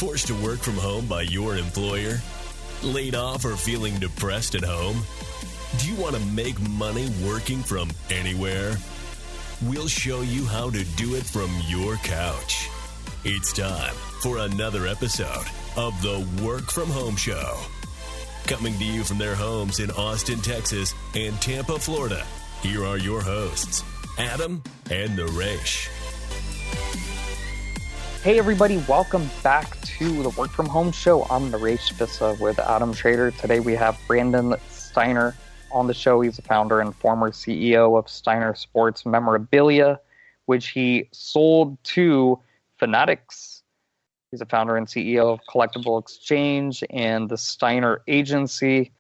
Forced to work from home by your employer? Laid off or feeling depressed at home? Do you want to make money working from anywhere? We'll show you how to do it from your couch. It's time for another episode of the Work From Home Show. Coming to you from their homes in Austin, Texas and Tampa, Florida, here are your hosts, Adam and Naresh. Hey everybody, welcome back to the Work From Home Show. I'm Naresh with Adam Trader. Today we have Brandon Steiner on the show. He's the founder and former CEO of Steiner Sports Memorabilia, which he sold to Fanatics. He's the founder and CEO of CollectibleXchange and the Steiner Agency,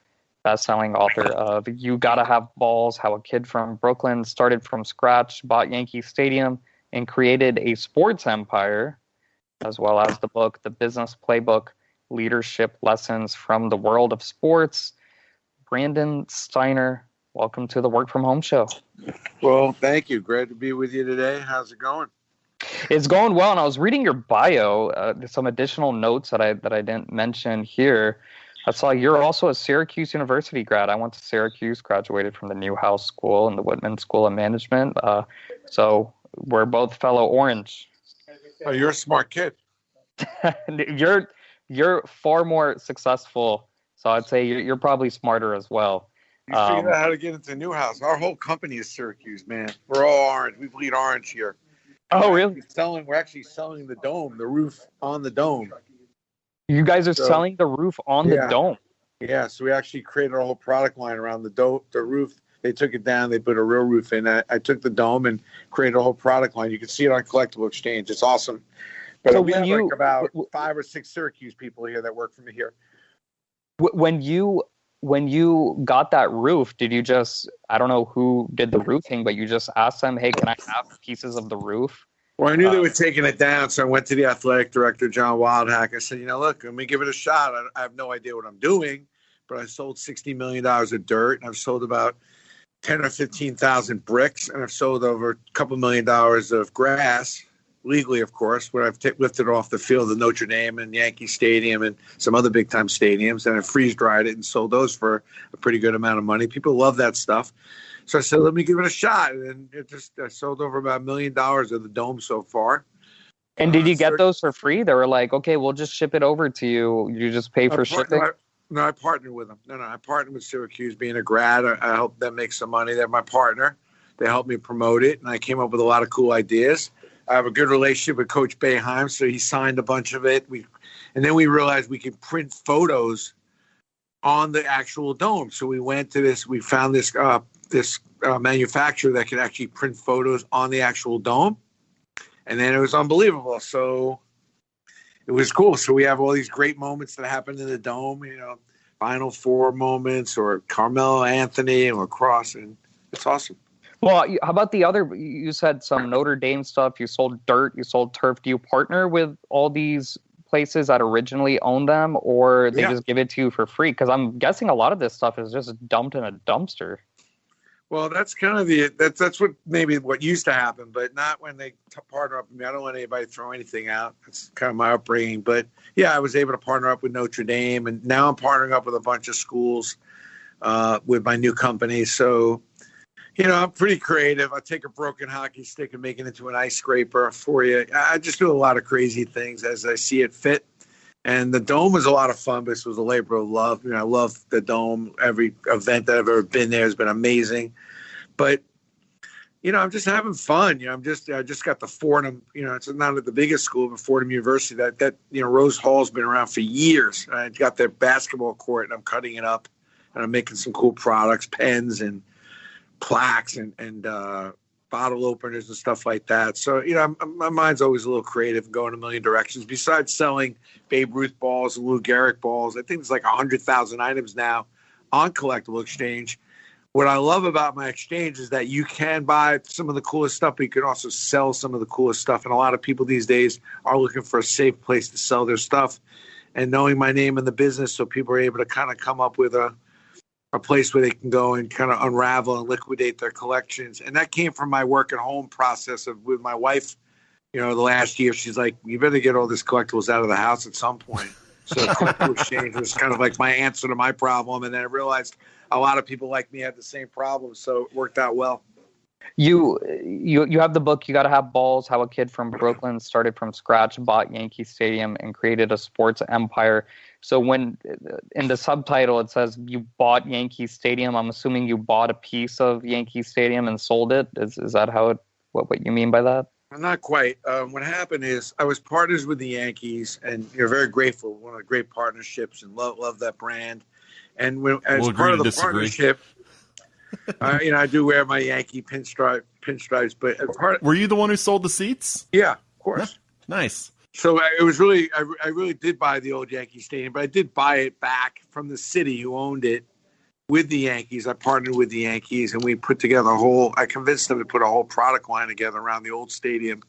best-selling author of You Gotta Have Balls, How a Kid from Brooklyn Started from Scratch, Bought Yankee Stadium, and created a sports empire, as well as the book, The Business Playbook, Leadership Lessons from the World of Sports. Brandon Steiner, welcome to the Work From Home Show. Well, thank you. Great to be with you today. How's it going? It's going well, and I was reading your bio, some additional notes that I didn't mention here. I saw you're also a Syracuse University grad. I went to Syracuse, graduated from the Newhouse School and the Whitman School of Management. So we're both fellow Orange. Oh, you're a smart kid. You're far more successful, so I'd say you're probably smarter as well. You figured out how to get into Newhouse. Our whole company is Syracuse, man. We're all orange. We bleed orange here. Oh, really? We're actually selling the dome, the roof on the dome. You guys are selling the roof on the dome? Yeah, so we actually created a whole product line around the roof. They took it down. They put a real roof in. I took the dome and created a whole product line. You can see it on CollectibleXchange. It's awesome. But so we have like about 5 or 6 Syracuse people here that work for me here. When you got that roof, did you just, I don't know who did the roofing, but you just asked them, hey, can I have pieces of the roof? Well, I knew they were taking it down, so I went to the athletic director, John Wildhack. I said, look, let me give it a shot. I have no idea what I'm doing, but I sold $60 million of dirt, and I've sold about 10 or 15,000 bricks, and I've sold over a couple $1 million of grass, legally, of course, where I've lifted off the field of Notre Dame and Yankee Stadium and some other big-time stadiums, and I freeze-dried it and sold those for a pretty good amount of money. People love that stuff. So I said, let me give it a shot, and I sold over about $1 million of the dome so far. And did you get those for free? They were like, okay, we'll just ship it over to you. You just pay for shipping? No, I partnered with them. I partnered with Syracuse. Being a grad, I helped them make some money. They're my partner. They helped me promote it, and I came up with a lot of cool ideas. I have a good relationship with Coach Boeheim, so he signed a bunch of it. And then we realized we could print photos on the actual dome. So we went to this. We found this manufacturer that could actually print photos on the actual dome, and then it was unbelievable. So it was cool. So we have all these great moments that happened in the dome, Final Four moments or Carmelo Anthony or Cross, and it's awesome. Well, how about the other, you said some Notre Dame stuff, you sold dirt, you sold turf. Do you partner with all these places that originally own them, or they just give it to you for free? Because I'm guessing a lot of this stuff is just dumped in a dumpster. Well, that's kind of that's what used to happen, but not when they partner up with me. I don't want anybody to throw anything out. That's kind of my upbringing. But yeah, I was able to partner up with Notre Dame, and now I'm partnering up with a bunch of schools with my new company. So, I'm pretty creative. I take a broken hockey stick and make it into an ice scraper for you. I just do a lot of crazy things as I see it fit. And the dome was a lot of fun, but this was a labor of love. I love the dome. Every event that I've ever been there has been amazing. But, I'm just having fun. I just got the Fordham, it's not the biggest school, but Fordham University. That Rose Hall's been around for years. I got their basketball court, and I'm cutting it up, and I'm making some cool products, pens and plaques and bottle openers and stuff like that. So, my mind's always a little creative, going a million directions. Besides selling Babe Ruth balls and Lou Gehrig balls, I think there's like 100,000 items now on CollectibleXchange. What I love about my exchange is that you can buy some of the coolest stuff, but you can also sell some of the coolest stuff. And a lot of people these days are looking for a safe place to sell their stuff. And knowing my name in the business, so people are able to kind of come up with a place where they can go and kind of unravel and liquidate their collections. And that came from my work at home process with my wife the last year, she's like, you better get all this collectibles out of the house at some point. So Collectible Exchange was kind of like my answer to my problem. And then I realized a lot of people like me had the same problem. So it worked out well. You have the book, You Gotta Have Balls, How a Kid from Brooklyn Started from Scratch, Bought Yankee Stadium, and Created a Sports Empire. So when in the subtitle it says you bought Yankee Stadium, I'm assuming you bought a piece of Yankee Stadium and sold it. Is that what you mean by that? Not quite. What happened is I was partners with the Yankees, and you're very grateful. One of the great partnerships, and love that brand. And as part of the partnership, I do wear my Yankee pinstripes. But were you the one who sold the seats? Yeah, of course. Nice. So it was really, I really did buy the old Yankee Stadium, but I did buy it back from the city who owned it. With the Yankees, I partnered with the Yankees, and we put together I convinced them to put a whole product line together around the old stadium,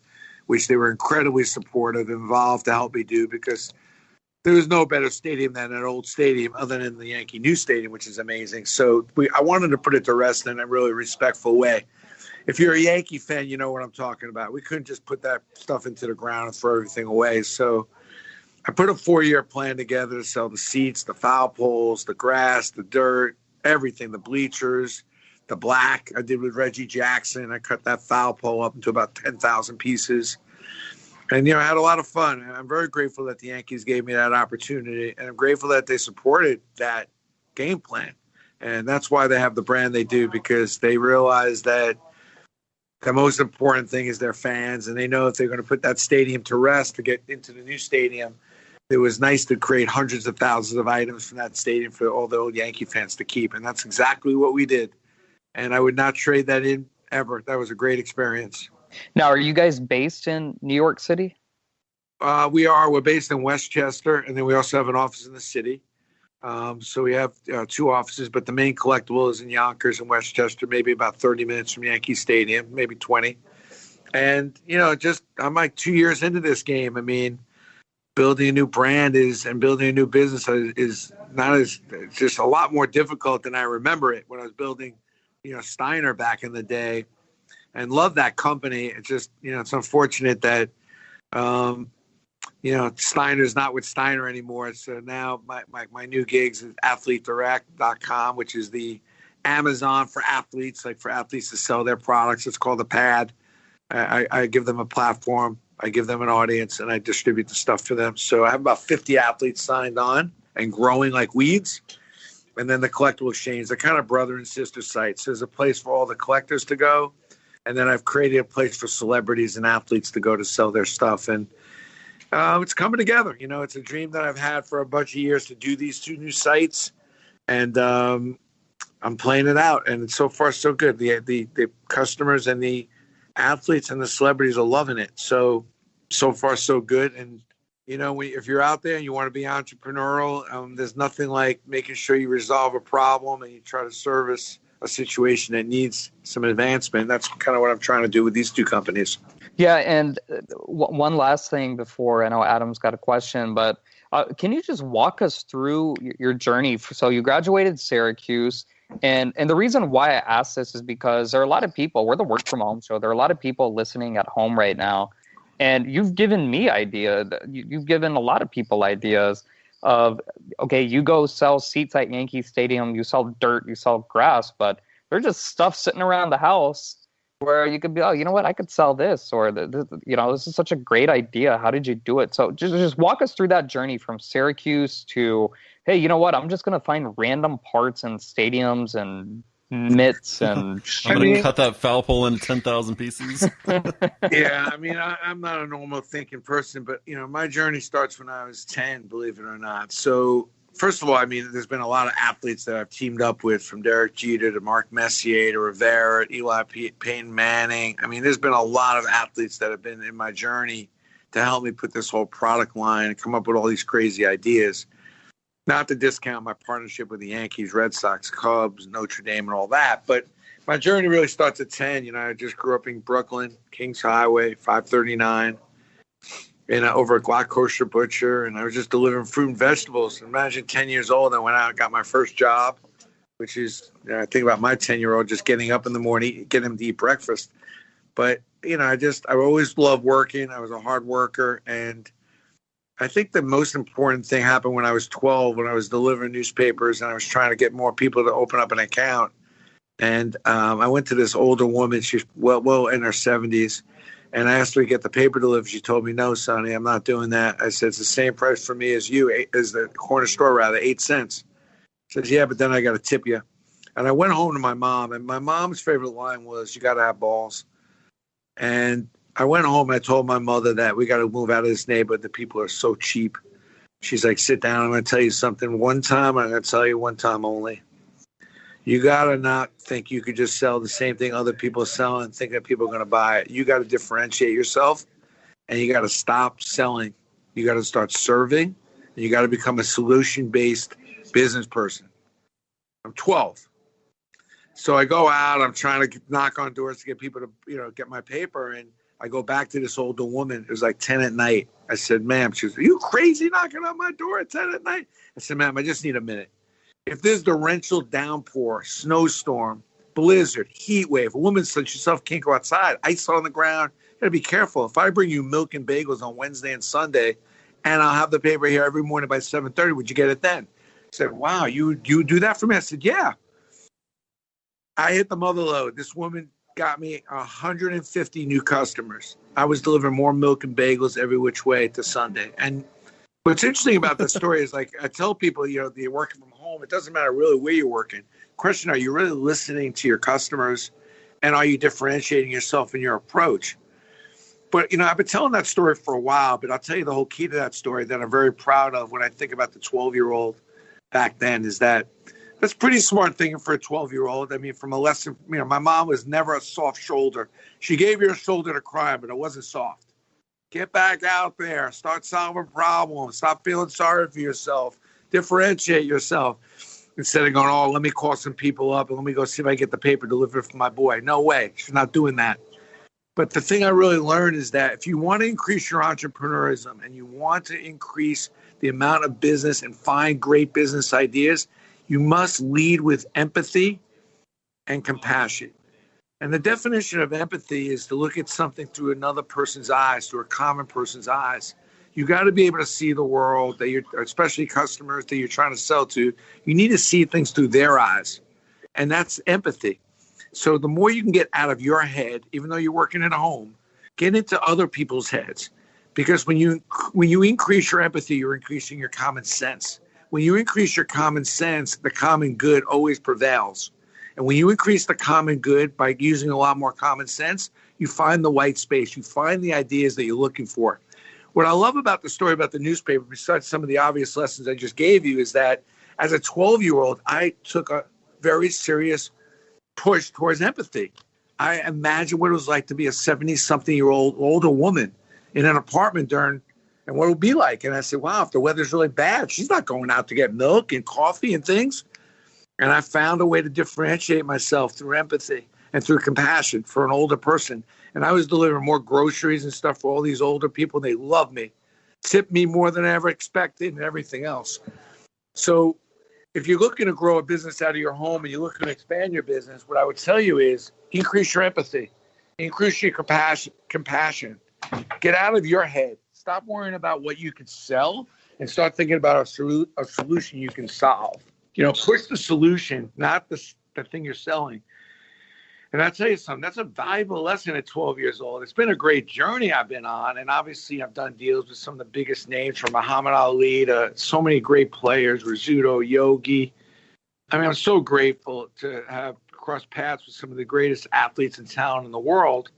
which they were incredibly supportive, involved to help me do, because there was no better stadium than an old stadium other than the Yankee new stadium, which is amazing. So I wanted to put it to rest in a really respectful way. If you're a Yankee fan, you know what I'm talking about. We couldn't just put that stuff into the ground and throw everything away. So I put a 4-year plan together to sell the seats, the foul poles, the grass, the dirt, everything, the bleachers, the black. I did with Reggie Jackson. I cut that foul pole up into about 10,000 pieces. And, I had a lot of fun. And I'm very grateful that the Yankees gave me that opportunity. And I'm grateful that they supported that game plan. And that's why they have the brand they do, because they realize that the most important thing is their fans. And they know if they're going to put that stadium to rest to get into the new stadium, it was nice to create hundreds of thousands of items from that stadium for all the old Yankee fans to keep. And that's exactly what we did. And I would not trade that in ever. That was a great experience. Now, are you guys based in New York City? We are. We're based in Westchester, and then we also have an office in the city. So we have 2 offices, but the main collectible is in Yonkers and Westchester, maybe about 30 minutes from Yankee Stadium, maybe 20. And, I'm like 2 years into this game. I mean, building a new brand and building a new business is it's just a lot more difficult than I remember it when I was building, Steiner back in the day, and love that company. It's just, it's unfortunate that, Steiner's not with Steiner anymore. So now my new gigs is athletedirect.com, which is the Amazon for athletes, like for athletes to sell their products. It's called The Pad. I give them a platform. I give them an audience, and I distribute the stuff for them. So I have about 50 athletes signed on and growing like weeds. And then the Collectible Exchange, they're kind of brother and sister sites. There's a place for all the collectors to go. And then I've created a place for celebrities and athletes to go to sell their stuff. And it's coming together. It's a dream that I've had for a bunch of years to do these 2 new sites. And I'm playing it out. And so far, so good. The customers and the athletes and the celebrities are loving it. So far, so good. And, if you're out there and you want to be entrepreneurial, there's nothing like making sure you resolve a problem and you try to service a situation that needs some advancement. That's kind of what I'm trying to do with these 2 companies. Yeah, and one last thing before, I know Adam's got a question, but can you just walk us through your journey? So you graduated Syracuse, and the reason why I asked this is because there are a lot of people, we're the Work From Home show, there are a lot of people listening at home right now, and you've given me you've given a lot of people ideas of, okay, you go sell seats at Yankee Stadium, you sell dirt, you sell grass, but there's just stuff sitting around the house where you could be, oh, you know what, I could sell this, or this is such a great idea. How did you do it? So just walk us through that journey from Syracuse to, hey, you know what, I'm just going to find random parts in stadiums and mitts and I'm going to cut that foul pole into 10,000 pieces. Yeah, I mean, I'm not a normal thinking person, but, my journey starts when I was 10, believe it or not. So first of all, I mean, there's been a lot of athletes that I've teamed up with, from Derek Jeter to Mark Messier to Rivera, Eli Peyton Manning. I mean, there's been a lot of athletes that have been in my journey to help me put this whole product line and come up with all these crazy ideas. Not to discount my partnership with the Yankees, Red Sox, Cubs, Notre Dame, and all that. But my journey really starts at 10. I just grew up in Brooklyn, Kings Highway, 539. And over at Glock Kosher Butcher, and I was just delivering fruit and vegetables. Imagine 10 years old, I went out and got my first job, which is, I think about my 10-year-old just getting up in the morning, getting him to eat breakfast. But, I always loved working. I was a hard worker. And I think the most important thing happened when I was 12, when I was delivering newspapers and I was trying to get more people to open up an account. And I went to this older woman. She's well in her 70s. And I asked her to get the paper delivered. She told me, "No, Sonny, I'm not doing that." I said, "It's the same price for me as as the corner store, rather, 8 cents. She says, "Yeah, but then I got to tip you." And I went home to my mom. And my mom's favorite line was, "You got to have balls." And I went home and I told my mother that we got to move out of this neighborhood. The people are so cheap. She's like, "Sit down. I'm going to tell you something one time. I'm going to tell you one time only. You got to not think you could just sell the same thing other people are selling and think that people are going to buy it. You got to differentiate yourself, and you got to stop selling. You got to start serving, and you got to become a solution-based business person." I'm 12. So I go out. I'm trying to knock on doors to get people to, get my paper, and I go back to this older woman. It was like 10 at night. I said, "Ma'am," she was, "Are you crazy knocking on my door at 10 at night?" I said, "Ma'am, I just need a minute. If there's torrential downpour, snowstorm, blizzard, heat wave, a woman such yourself can't go outside, ice on the ground, you got to be careful. If I bring you milk and bagels on Wednesday and Sunday, and I'll have the paper here every morning by 7:30, would you get it then?" I said, "Wow, you do that for me?" I said, "Yeah." I hit the mother load. This woman got me 150 new customers. I was delivering more milk and bagels every which way to Sunday. And what's interesting about that story is, like I tell people, you're working from home. It doesn't matter really where you're working. Question, are you really listening to your customers, and are you differentiating yourself in your approach? But, I've been telling that story for a while, but I'll tell you the whole key to that story that I'm very proud of when I think about the 12-year-old back then is that that's pretty smart thinking for a 12-year-old. I mean, from a lesson, my mom was never a soft shoulder. She gave you a shoulder to cry, but it wasn't soft. Get back out there. Start solving problems. Stop feeling sorry for yourself. Differentiate yourself. Instead of going, "Oh, let me call some people up and let me go see if I get the paper delivered for my boy." No way. She's not doing that. But the thing I really learned is that if you want to increase your entrepreneurism and you want to increase the amount of business and find great business ideas, you must lead with empathy and compassion. And the definition of empathy is to look at something through another person's eyes, through a common person's eyes. You got to be able to see the world that you're, especially customers that you're trying to sell to. You need to see things through their eyes. And that's empathy. So the more you can get out of your head, even though you're working in a home, get into other people's heads. Because when you increase your empathy, you're increasing your common sense. When you increase your common sense, the common good always prevails. And when you increase the common good by using a lot more common sense, you find the white space. You find the ideas that you're looking for. What I love about the story about the newspaper, besides some of the obvious lessons I just gave you, is that as a 12-year-old, I took a very serious push towards empathy. I imagined what it was like to be a 70-something-year-old older woman in an apartment and what it would be like. And I said, wow, if the weather's really bad, she's not going out to get milk and coffee and things. And I found a way to differentiate myself through empathy and through compassion for an older person. And I was delivering more groceries and stuff for all these older people. They loved me, tipped me more than I ever expected and everything else. So if you're looking to grow a business out of your home and you're looking to expand your business, what I would tell you is increase your empathy, increase your compassion. Get out of your head. Stop worrying about what you could sell and start thinking about a solution you can solve. Push the solution, not the thing you're selling. And I'll tell you something, that's a valuable lesson at 12 years old. It's been a great journey I've been on. And obviously I've done deals with some of the biggest names, from Muhammad Ali to so many great players, Rizzuto, Yogi. I mean, I'm so grateful to have crossed paths with some of the greatest athletes and talent in the world.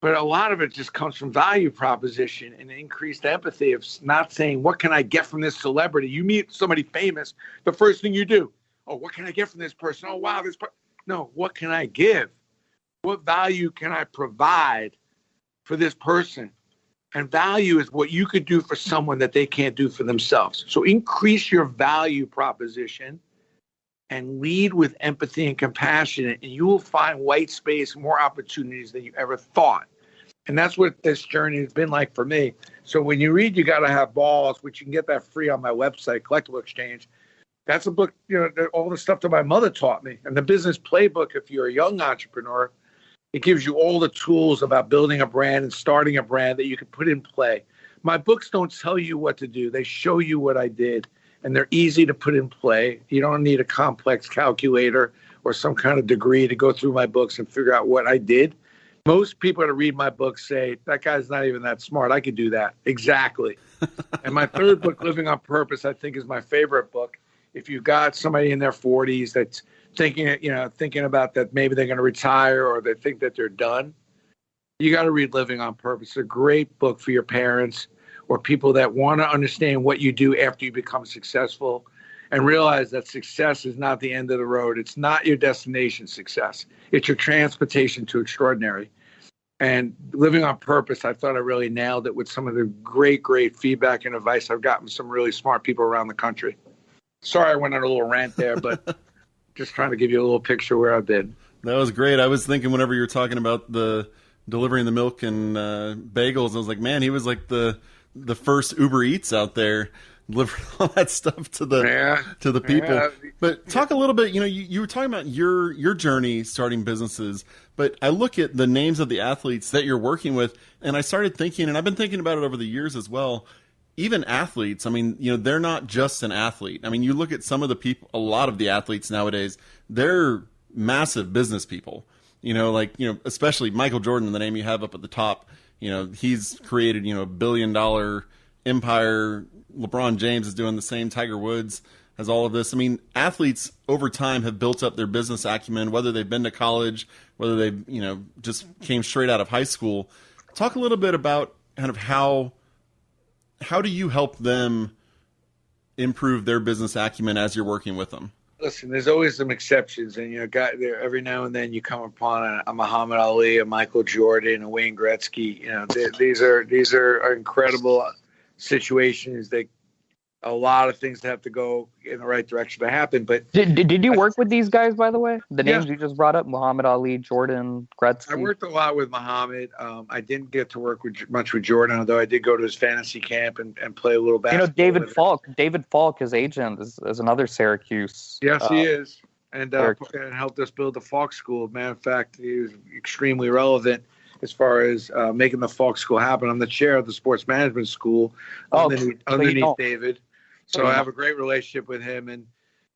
But a lot of it just comes from value proposition and increased empathy of not saying, what can I get from this celebrity? You meet somebody famous, the first thing you do, oh, what can I get from this person? Oh, wow, no, what can I give? What value can I provide for this person? And value is what you could do for someone that they can't do for themselves. So increase your value proposition and lead with empathy and compassion, and you will find white space, more opportunities than you ever thought. And that's what this journey has been like for me. So when you read You Gotta Have Balls, which you can get that free on my website, CollectibleXchange, that's a book, all the stuff that my mother taught me. And the Business Playbook, if you're a young entrepreneur, It gives you all the tools about building a brand and starting a brand that you can put in play. My books don't tell you what to do. They show you what I did, and they're easy to put in play. You don't need a complex calculator or some kind of degree to go through my books and figure out what I did. Most people that read my books say, that guy's not even that smart. I could do that. Exactly. And my third book, Living on Purpose, I think is my favorite book. If you've got somebody in their 40s that's thinking about that maybe they're going to retire or they think that they're done, you got to read Living on Purpose. It's a great book for your parents or people that want to understand what you do after you become successful and realize that success is not the end of the road. It's not your destination success. It's your transportation to extraordinary. And Living on Purpose, I thought I really nailed it with some of the great, great feedback and advice I've gotten from some really smart people around the country. Sorry I went on a little rant there, but just trying to give you a little picture where I've been. That was great. I was thinking whenever you were talking about the delivering the milk and bagels, I was like, man, he was like the first Uber Eats out there, delivering all that stuff to the people. Yeah. But talk a little bit, you were talking about your journey starting businesses, but I look at the names of the athletes that you're working with, and I started thinking, and I've been thinking about it over the years as well, even athletes, I mean, they're not just an athlete. I mean, you look at some of the people, a lot of the athletes nowadays, they're massive business people, especially Michael Jordan, the name you have up at the top, he's created, $1 billion empire. LeBron James is doing the same. Tiger Woods has all of this. I mean, athletes over time have built up their business acumen, whether they've been to college, whether they, just came straight out of high school. Talk a little bit about kind of how do you help them improve their business acumen as you're working with them? Listen, there's always some exceptions, and every now and then you come upon a Muhammad Ali, a Michael Jordan, a Wayne Gretzky. These are incredible situations that a lot of things have to go in the right direction to happen. But did you work with these guys, by the way? The names you just brought up, Muhammad Ali, Jordan, Gretzky. I worked a lot with Muhammad. I didn't get to work much with Jordan, although I did go to his fantasy camp and play a little basketball. David Falk, his agent, is another Syracuse. Yes, he is. And helped us build the Falk School. Matter of fact, he was extremely relevant as far as making the Falk School happen. I'm the chair of the sports management school underneath David. So I have a great relationship with him. And,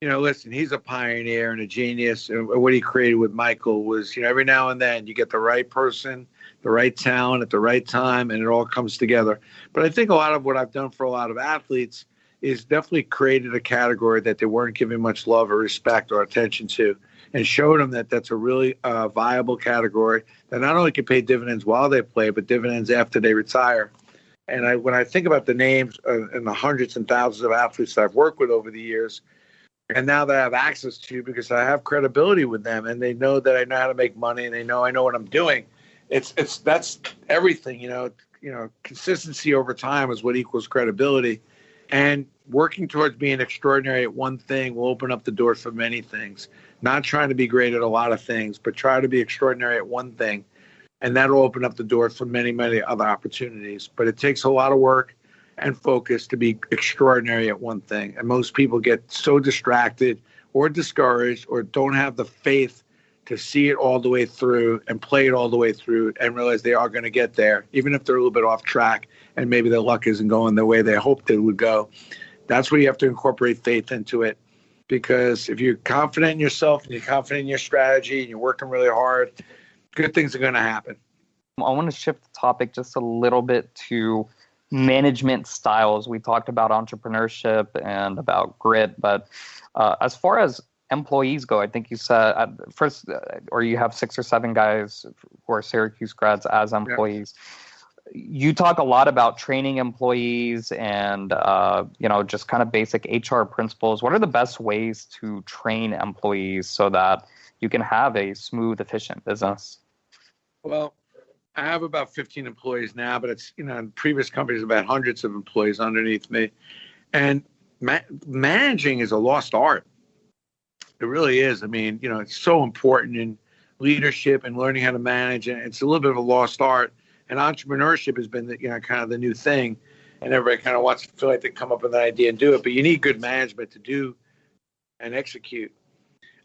listen, he's a pioneer and a genius. And what he created with Michael was, every now and then you get the right person, the right talent at the right time, and it all comes together. But I think a lot of what I've done for a lot of athletes is definitely created a category that they weren't giving much love or respect or attention to, and showed them that that's a really viable category that not only can pay dividends while they play, but dividends after they retire. And when I think about the names and the hundreds and thousands of athletes that I've worked with over the years, and now that I have access to, because I have credibility with them, and they know that I know how to make money, and they know I know what I'm doing. That's everything. Consistency over time is what equals credibility, and working towards being extraordinary at one thing will open up the door for many things. Not trying to be great at a lot of things, but try to be extraordinary at one thing. And that'll open up the door for many, many other opportunities. But it takes a lot of work and focus to be extraordinary at one thing. And most people get so distracted or discouraged or don't have the faith to see it all the way through and play it all the way through and realize they are going to get there, even if they're a little bit off track and maybe their luck isn't going the way they hoped it would go. That's where you have to incorporate faith into it. Because if you're confident in yourself and you're confident in your strategy and you're working really hard, good things are going to happen. I want to shift the topic just a little bit to management styles. We talked about entrepreneurship and about grit, but as far as employees go, I think you said you have 6 or 7 guys who are Syracuse grads as employees. Yeah. You talk a lot about training employees and, just kind of basic HR principles. What are the best ways to train employees so that you can have a smooth, efficient business? Well, I have about 15 employees now, but it's, in previous companies, about hundreds of employees underneath me. And managing is a lost art. It really is. I mean, it's so important in leadership and learning how to manage. And it's a little bit of a lost art. And entrepreneurship has been, kind of the new thing, and everybody kind of wants to feel like they come up with an idea and do it. But you need good management to do and execute.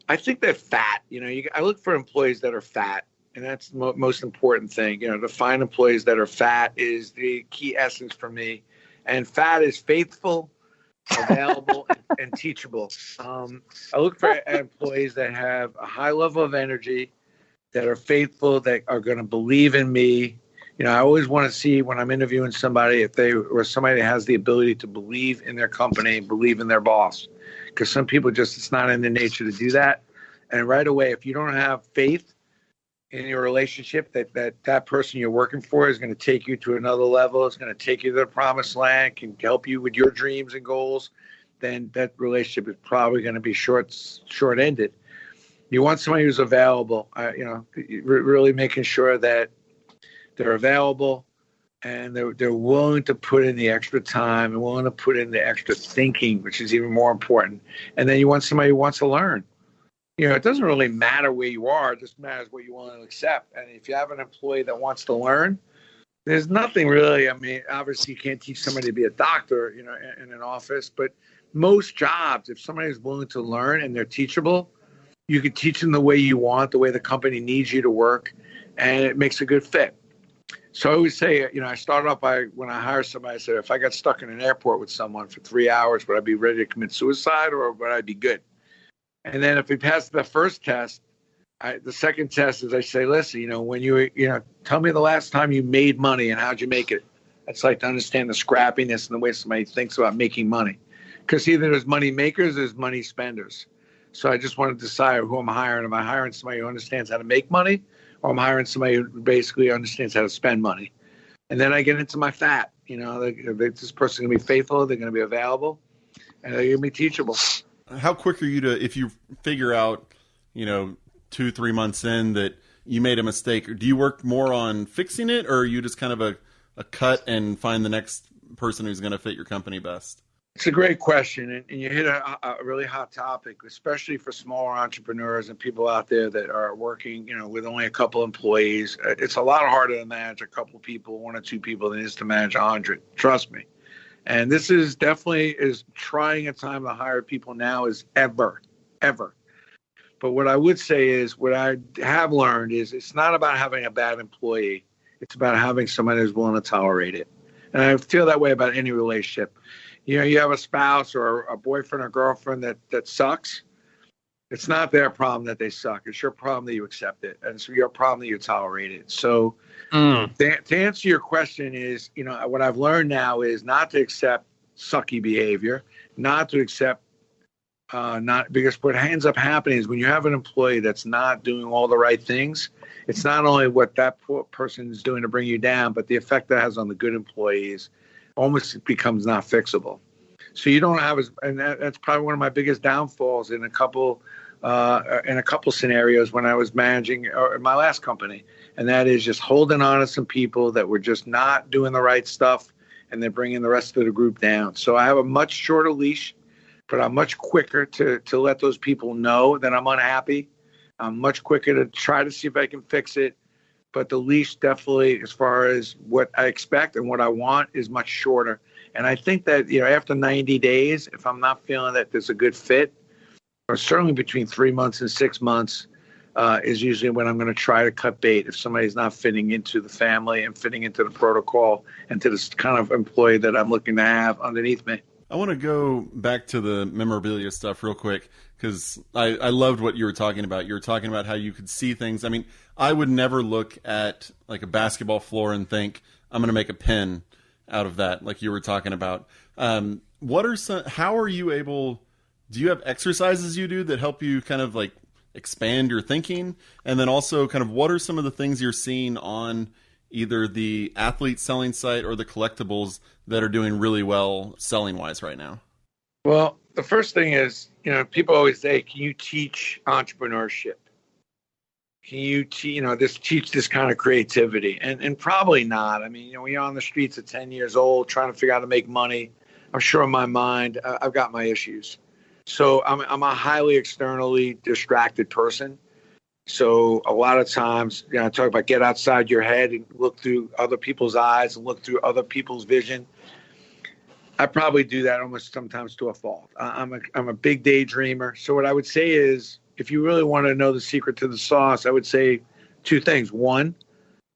I think they're fat. I look for employees that are fat, And that's the most important thing. To find employees that are fat is the key essence for me. And fat is faithful, available, and teachable. I look for employees that have a high level of energy, that are faithful, that are going to believe in me. I always want to see when I'm interviewing somebody if they or somebody that has the ability to believe in their company, believe in their boss. Because some people it's not in their nature to do that. And right away, if you don't have faith in your relationship that person you're working for is going to take you to another level, is going to take you to the promised land, can help you with your dreams and goals, then that relationship is probably going to be short-ended. You want somebody who's available, really making sure that they're available and they're willing to put in the extra time and willing to put in the extra thinking, which is even more important. And then you want somebody who wants to learn. It doesn't really matter where you are. It just matters what you want to accept. And if you have an employee that wants to learn, there's nothing really. I mean, obviously you can't teach somebody to be a doctor, in an office, but most jobs, if somebody is willing to learn and they're teachable, you can teach them the way you want, the way the company needs you to work, and it makes a good fit. So I always say, I started off when I hire somebody, I said, if I got stuck in an airport with someone for 3 hours, would I be ready to commit suicide or would I be good? And then if we pass the first test, the second test is I say, listen, when tell me the last time you made money and how'd you make it? It's like to understand the scrappiness and the way somebody thinks about making money. Because either there's money makers, there's money spenders. So I just want to decide who I'm hiring. Am I hiring somebody who understands how to make money, or I'm hiring somebody who basically understands how to spend money? And then I get into my fat. This person's going to be faithful, they're going to be available, and they're going to be teachable. How quick are you if you figure out, 2-3 months in that you made a mistake, do you work more on fixing it, or are you just kind of a cut and find the next person who's going to fit your company best? It's a great question, and you hit a really hot topic, especially for smaller entrepreneurs and people out there that are working, with only a couple employees. It's a lot harder to manage a couple people, 1 or 2 people, than it is to manage 100. Trust me. And this is definitely as trying a time to hire people now as ever. But what I would say is, what I have learned is it's not about having a bad employee. It's about having somebody who's willing to tolerate it. And I feel that way about any relationship. You have a spouse or a boyfriend or girlfriend that sucks. It's not their problem that they suck. It's your problem that you accept it. And it's your problem that you tolerate it. So to answer your question is, what I've learned now is not to accept sucky behavior, not to accept because what ends up happening is when you have an employee that's not doing all the right things, it's not only what that person is doing to bring you down, but the effect that has on the good employees almost becomes not fixable. So you don't have and that's probably one of my biggest downfalls in a couple scenarios when I was managing my last company. And that is just holding on to some people that were just not doing the right stuff, and they're bringing the rest of the group down. So I have a much shorter leash, but I'm much quicker to let those people know that I'm unhappy. I'm much quicker to try to see if I can fix it. But the leash definitely, as far as what I expect and what I want, is much shorter. And I think that, after 90 days, if I'm not feeling that there's a good fit, or certainly between 3 months and 6 months, is usually when I'm going to try to cut bait if somebody's not fitting into the family and fitting into the protocol and to this kind of employee that I'm looking to have underneath me. I want to go back to the memorabilia stuff real quick, because I loved what you were talking about. You were talking about how you could see things. I mean, I would never look at like a basketball floor and think, I'm going to make a pin out of that, like you were talking about. How are you able, do you have exercises you do that help you kind of like expand your thinking? And then also kind of what are some of the things you're seeing on either the athlete selling site or the collectibles that are doing really well selling wise right now? Well, the first thing is, people always say, can you teach entrepreneurship? Can you teach this kind of creativity? And probably not. I mean, when you're on the streets at 10 years old, trying to figure out how to make money, I'm sure in my mind, I've got my issues. So I'm a highly externally distracted person. So a lot of times, I talk about get outside your head and look through other people's eyes and look through other people's vision. I probably do that almost sometimes to a fault. I'm a big daydreamer. So what I would say is, if you really want to know the secret to the sauce, I would say two things. One,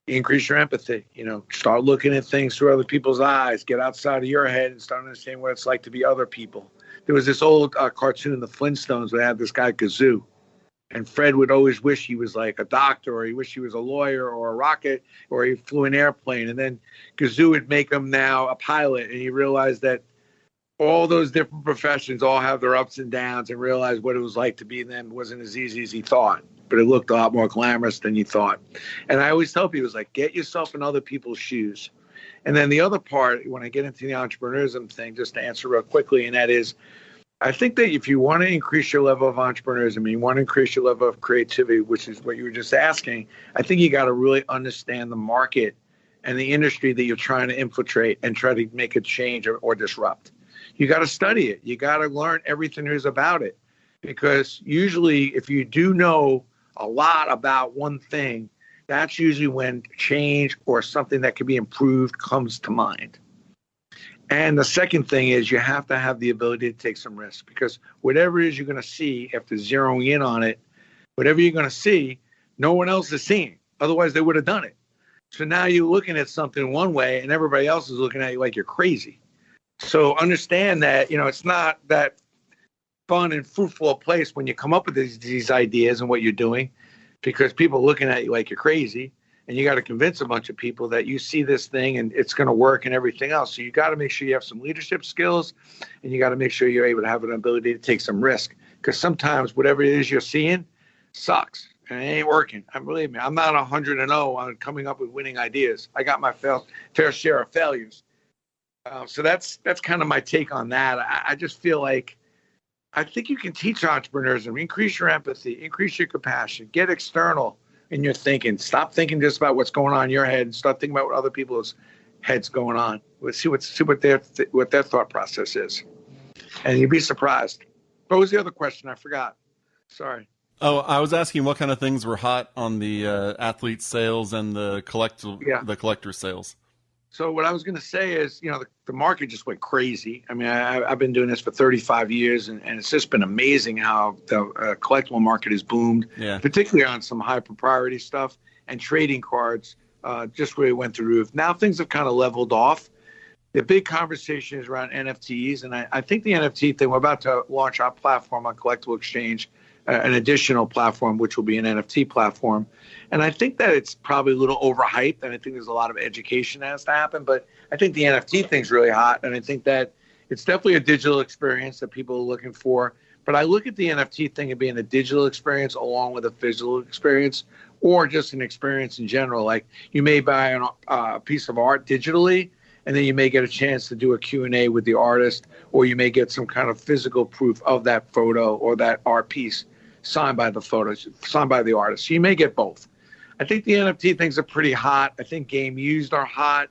increase your empathy. Start looking at things through other people's eyes. Get outside of your head and start understanding what it's like to be other people. There was this old cartoon, The Flintstones, where they had this guy, Gazoo. And Fred would always wish he was like a doctor, or he wished he was a lawyer or a rocket, or he flew an airplane. And then Gazoo would make him now a pilot. And he realized that all those different professions all have their ups and downs, and realized what it was like to be them wasn't as easy as he thought. But it looked a lot more glamorous than you thought. And I always tell people, get yourself in other people's shoes. And then the other part, when I get into the entrepreneurism thing, just to answer real quickly, and that is, I think that if you want to increase your level of entrepreneurism, you want to increase your level of creativity, which is what you were just asking, I think you got to really understand the market and the industry that you're trying to infiltrate and try to make a change or disrupt. You got to study it. You got to learn everything there is about it. Because usually if you do know a lot about one thing, that's usually when change or something that can be improved comes to mind. And the second thing is you have to have the ability to take some risks, because whatever it is you're going to see after zeroing in on it, whatever you're going to see, no one else is seeing. Otherwise, they would have done it. So now you're looking at something one way and everybody else is looking at you like you're crazy. So understand that, it's not that fun and fruitful a place when you come up with these ideas and what you're doing, because people are looking at you like you're crazy. And you got to convince a bunch of people that you see this thing and it's going to work and everything else. So you got to make sure you have some leadership skills, and you got to make sure you're able to have an ability to take some risk. Because sometimes whatever it is you're seeing sucks and it ain't working. Believe me, I'm not 100-0 on coming up with winning ideas. I got my fair share of failures. So that's kind of my take on that. I just feel like I think you can teach entrepreneurs and increase your empathy, increase your compassion, get external in your thinking. Stop thinking just about what's going on in your head and start thinking about what other people's heads going on. Let's see what their thought process is, and you'd be surprised. What was the other question? I forgot. Sorry. Oh, I was asking what kind of things were hot on the athlete sales and the collector sales. So what I was going to say is, the market just went crazy. I mean, I've been doing this for 35 years, and it's just been amazing how the collectible market has boomed, particularly on some high propriety stuff, and trading cards just really went through the roof. Now things have kind of leveled off. The big conversation is around NFTs, and I think the NFT thing, we're about to launch our platform on CollectibleXchange, an additional platform, which will be an NFT platform. And I think that it's probably a little overhyped, and I think there's a lot of education that has to happen. But I think the NFT thing's really hot, and I think that it's definitely a digital experience that people are looking for. But I look at the NFT thing as being a digital experience along with a physical experience, or just an experience in general. Like you may buy a piece of art digitally, and then you may get a chance to do a Q&A with the artist, or you may get some kind of physical proof of that photo or that art piece signed by the artist. So you may get both. I think the NFT things are pretty hot. I think game used are hot.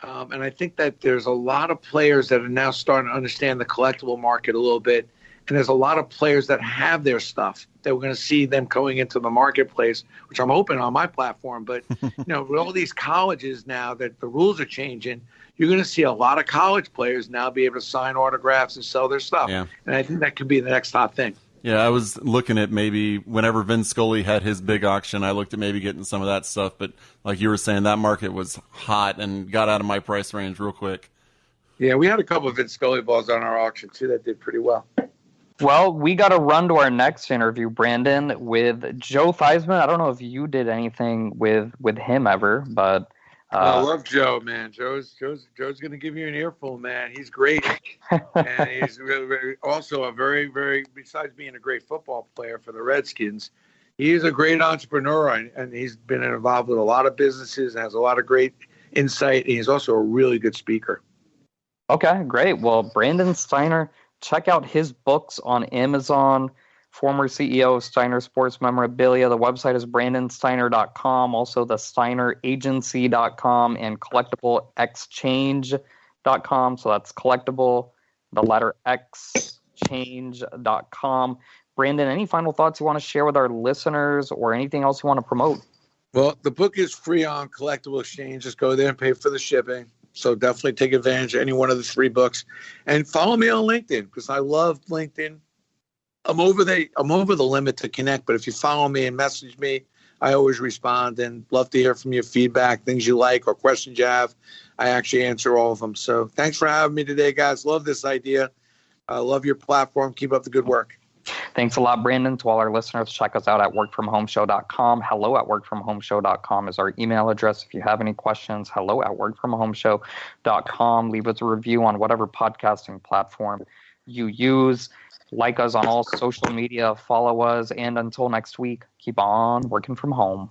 And I think that there's a lot of players that are now starting to understand the collectible market a little bit. And there's a lot of players that have their stuff that we're going to see them going into the marketplace, which I'm hoping on my platform. But, with all these colleges now that the rules are changing, you're going to see a lot of college players now be able to sign autographs and sell their stuff. Yeah. And I think that could be the next hot thing. Yeah, I was looking at maybe whenever Vin Scully had his big auction, I looked at maybe getting some of that stuff. But like you were saying, that market was hot and got out of my price range real quick. Yeah, we had a couple of Vin Scully balls on our auction, too, that did pretty well. Well, we got to run to our next interview, Brandon, with Joe Theismann. I don't know if you did anything with him ever, but... I love Joe, man. Joe's going to give you an earful, man. He's great. And he's also a very, very, besides being a great football player for the Redskins, he's a great entrepreneur, and he's been involved with a lot of businesses, has a lot of great insight, and he's also a really good speaker. Okay, great. Well, Brandon Steiner, check out his books on Amazon. Former CEO of Steiner Sports Memorabilia. The website is brandonsteiner.com, also the steineragency.com, and CollectibleXchange.com. So that's collectible, the letter X, change.com. Brandon, any final thoughts you want to share with our listeners or anything else you want to promote? Well, the book is free on CollectibleXchange. Just go there and pay for the shipping. So definitely take advantage of any one of the 3 books. And follow me on LinkedIn, because I love LinkedIn. I'm over the limit to connect, but if you follow me and message me, I always respond and love to hear from your feedback, things you like or questions you have. I actually answer all of them. So thanks for having me today, guys. Love this idea. Love your platform. Keep up the good work. Thanks a lot, Brandon. To all our listeners, check us out at workfromhomeshow.com. hello@workfromhomeshow.com is our email address. If you have any questions, hello@workfromhomeshow.com. Leave us a review on whatever podcasting platform you use. Like us on all social media, follow us, and until next week, keep on working from home.